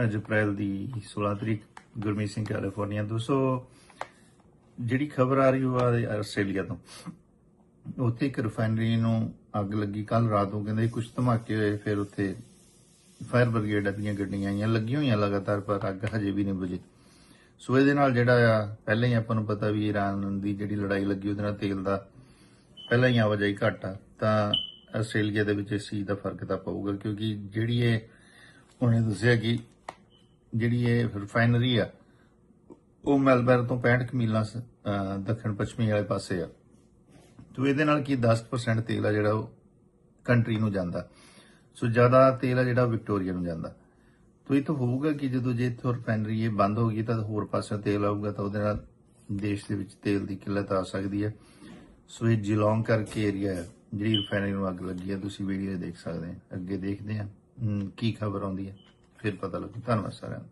ਅੱਜ ਅਪ੍ਰੈਲ ਦੀ 16 ਤਰੀਕ ਗੁਰਮੀਤ ਸਿੰਘ ਕੈਲੀਫੋਰਨੀਆ ਤੋਂ। ਸੋ ਜਿਹੜੀ ਖਬਰ ਆ ਰਹੀ ਉਹ ਆ ਆਸਟ੍ਰੇਲੀਆ ਤੋਂ। ਉੱਥੇ ਇੱਕ ਰਿਫਾਈਨਰੀ ਨੂੰ ਅੱਗ ਲੱਗੀ ਕੱਲ ਰਾਤ ਨੂੰ, ਕਹਿੰਦੇ ਕੁਝ ਧਮਾਕੇ ਹੋਏ, ਫਿਰ ਉੱਥੇ ਫਾਇਰ ਬ੍ਰਿਗੇਡ ਦੀਆਂ ਗੱਡੀਆਂ ਆਈਆਂ, ਲੱਗੀਆਂ ਹੋਈਆਂ ਲਗਾਤਾਰ, ਪਰ ਅੱਗ ਹਜੇ ਵੀ ਨਹੀਂ ਬੁਝੀ। ਸੋ ਇਹਦੇ ਨਾਲ ਜਿਹੜਾ ਆ ਪਹਿਲਾਂ ਹੀ ਆਪਾਂ ਨੂੰ ਪਤਾ ਵੀ ਈਰਾਨ ਦੀ ਜਿਹੜੀ ਲੜਾਈ ਲੱਗੀ ਉਹਦੇ ਨਾਲ ਤੇਲ ਦਾ ਪਹਿਲਾਂ ਹੀ ਆਵਾਜਾਈ ਘੱਟ ਆ, ਤਾਂ ਆਸਟ੍ਰੇਲੀਆ ਦੇ ਵਿੱਚ ਇਸ ਚੀਜ਼ ਦਾ ਫਰਕ ਤਾਂ ਪਊਗਾ, ਕਿਉਂਕਿ ਜਿਹੜੀ ਇਹ ਉਹਨੇ ਦੱਸਿਆ ਕਿ ਜਿਹੜੀ ਇਹ ਰਿਫਾਈਨਰੀ ਆ ਉਹ ਮੈਲਬਰਨ ਤੋਂ 65 ਮੀਲਾਂ ਦੱਖਣ ਪੱਛਮੀ ਵਾਲੇ ਪਾਸੇ ਆ। ਤੋ ਇਹਦੇ ਨਾਲ ਕੀ 10% ਤੇਲ ਆ ਜਿਹੜਾ ਉਹ ਕੰਟਰੀ ਨੂੰ ਜਾਂਦਾ। ਸੋ ਜ਼ਿਆਦਾ ਤੇਲ ਆ ਜਿਹੜਾ ਵਿਕਟੋਰੀਆ ਨੂੰ ਜਾਂਦਾ। ਤੋ ਇਹ ਤਾਂ ਹੋਊਗਾ ਕਿ ਜਦੋਂ ਜੇ ਇੱਥੋਂ ਰਿਫਾਈਨਰੀ ਇਹ ਬੰਦ ਹੋ ਗਈ ਤਾਂ ਹੋਰ ਪਾਸੇ ਤੇਲ ਆਊਗਾ, ਤਾਂ ਉਹਦੇ ਨਾਲ ਦੇਸ਼ ਦੇ ਵਿੱਚ ਤੇਲ ਦੀ ਕਿੱਲਤ ਆ ਸਕਦੀ ਹੈ। ਸੋ ਇਹ ਜਿਲੋਂਗ ਕਰਕੇ ਏਰੀਆ ਹੈ ਜਿਹੜੀ ਰਿਫਾਈਨਰੀ ਨੂੰ ਅੱਗ ਲੱਗੀ ਹੈ। ਤੁਸੀਂ ਵੀਡੀਓ ਦੇਖ ਸਕਦੇ ਹੋ, ਅੱਗੇ ਦੇਖਦੇ ਹਾਂ ਕੀ ਖਬਰ ਆਉਂਦੀ ਹੈ, ਫਿਰ ਪਤਾ ਲੱਗੂ। ਧੰਨਵਾਦ ਸਾਰਿਆਂ ਨੂੰ।